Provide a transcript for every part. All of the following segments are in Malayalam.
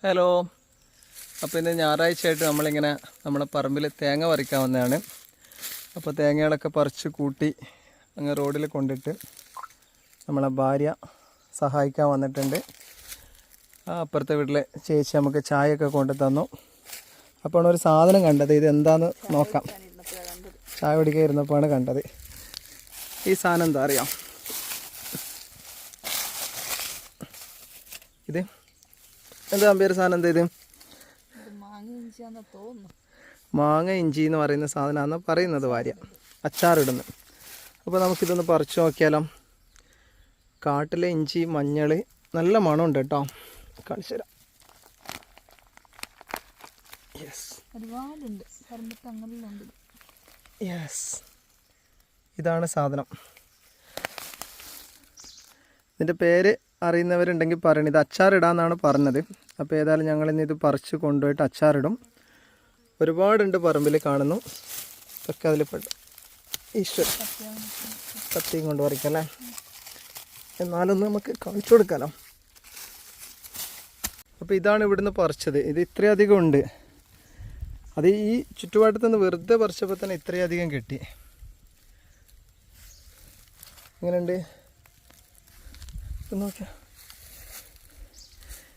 ഹലോ. അപ്പോൾ ഇന്ന് ഞായറാഴ്ചയായിട്ട് നമ്മളിങ്ങനെ നമ്മുടെ പറമ്പിൽ തേങ്ങ പറിക്കാൻ വന്നതാണ്. അപ്പോൾ തേങ്ങകളൊക്കെ പറിച്ച് കൂട്ടി അങ്ങ് റോഡിൽ കൊണ്ടിട്ട് നമ്മളെ ഭാര്യ സഹായിക്കാൻ വന്നിട്ടുണ്ട്. അപ്പുറത്തെ വീട്ടിലെ ചേച്ചി നമുക്ക് ചായയൊക്കെ കൊണ്ട് തന്നു. അപ്പോൾ ഒരു സാധനം കണ്ടത്, ഇത് എന്താണെന്ന് നോക്കാം. ചായ കുടിക്കാൻ ഇരുന്നപ്പോഴാണ് കണ്ടത്. ഈ സാധനം എന്താ അറിയാം? ഇത് എന്താ പേര് സാധനം? എന്താ ഇത്? മാങ്ങ ഇഞ്ചി എന്ന് പറയുന്ന സാധനമാണ് പറയുന്നത് ഭാര്യ, അച്ചാറിടുന്നു. അപ്പോൾ നമുക്കിതൊന്ന് പറിച്ചു നോക്കിയാലോ. കാട്ടിലെ ഇഞ്ചി, മഞ്ഞൾ, നല്ല മണമുണ്ട് കേട്ടോ. കാണിച്ചു തരാം. യെസ്, ഇതാണ് സാധനം. ഇതിൻ്റെ പേര് അറിയുന്നവരുണ്ടെങ്കിൽ പറയണം. ഇത് അച്ചാറിടാന്നാണ് പറഞ്ഞത്. അപ്പോൾ ഏതായാലും ഞങ്ങളിന്ന് ഇത് പറിച്ച് കൊണ്ടുപോയിട്ട് അച്ചാറിടും. ഒരുപാടുണ്ട് പറമ്പിൽ കാണുന്നു. ഇതൊക്കെ അതിൽ പെട്ടു. ഈശ്വര, കത്തിയും കൊണ്ട് പറിക്കല്ലേ. എന്നാലൊന്ന് നമുക്ക് കാണിച്ചു കൊടുക്കാമല്ലോ. അപ്പോൾ ഇതാണ് ഇവിടുന്ന് പറിച്ചത്. ഇത് ഇത്രയധികം ഉണ്ട്. അത് ഈ ചുറ്റുപാട്ടത്തു നിന്ന് വെറുതെ പറിച്ചപ്പോൾ തന്നെ ഇത്രയധികം കിട്ടി. എങ്ങനെയുണ്ട് നോക്കിയാൽ?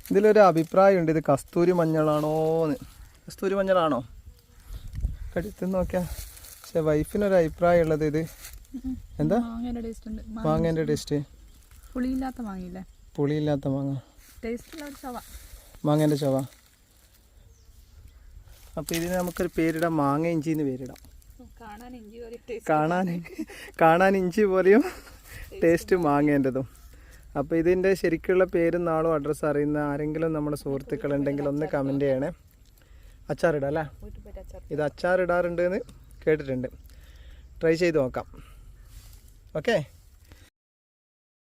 ഇതിലൊരു അഭിപ്രായമുണ്ട്, ഇത് കസ്തൂരി മഞ്ഞളാണോന്ന്. കസ്തൂരി മഞ്ഞളാണോ? കടിത്ത് നോക്കിയാൽ. പക്ഷെ വൈഫിനൊരു അഭിപ്രായം ഉള്ളത് ഇത് എന്താ, മാങ്ങേൻ്റെ ടേസ്റ്റ്. പുളിയില്ലാത്ത മാങ്ങയില്ലേ? പുളിയില്ലാത്ത മാങ്ങ, മാങ്ങേൻ്റെ ചവ. അപ്പോൾ ഇതിന് നമുക്കൊരു പേരിടാം, മാങ്ങ ഇഞ്ചി എന്ന് പേരിടാം. കാണാൻ ഇഞ്ചി പോലെയും ടേസ്റ്റ് മാങ്ങേൻ്റെതും. അപ്പോൾ ഇതിൻ്റെ ശരിക്കുള്ള പേരും നാളും അഡ്രസ്സ് അറിയുന്ന ആരെങ്കിലും നമ്മുടെ സുഹൃത്തുക്കളുണ്ടെങ്കിൽ ഒന്ന് കമൻറ്റ് ചെയ്യണേ. അച്ചാറിടാം അല്ലേ? ഇത് അച്ചാറിടാറുണ്ട് എന്ന് കേട്ടിട്ടുണ്ട്. ട്രൈ ചെയ്ത് നോക്കാം. ഓക്കെ.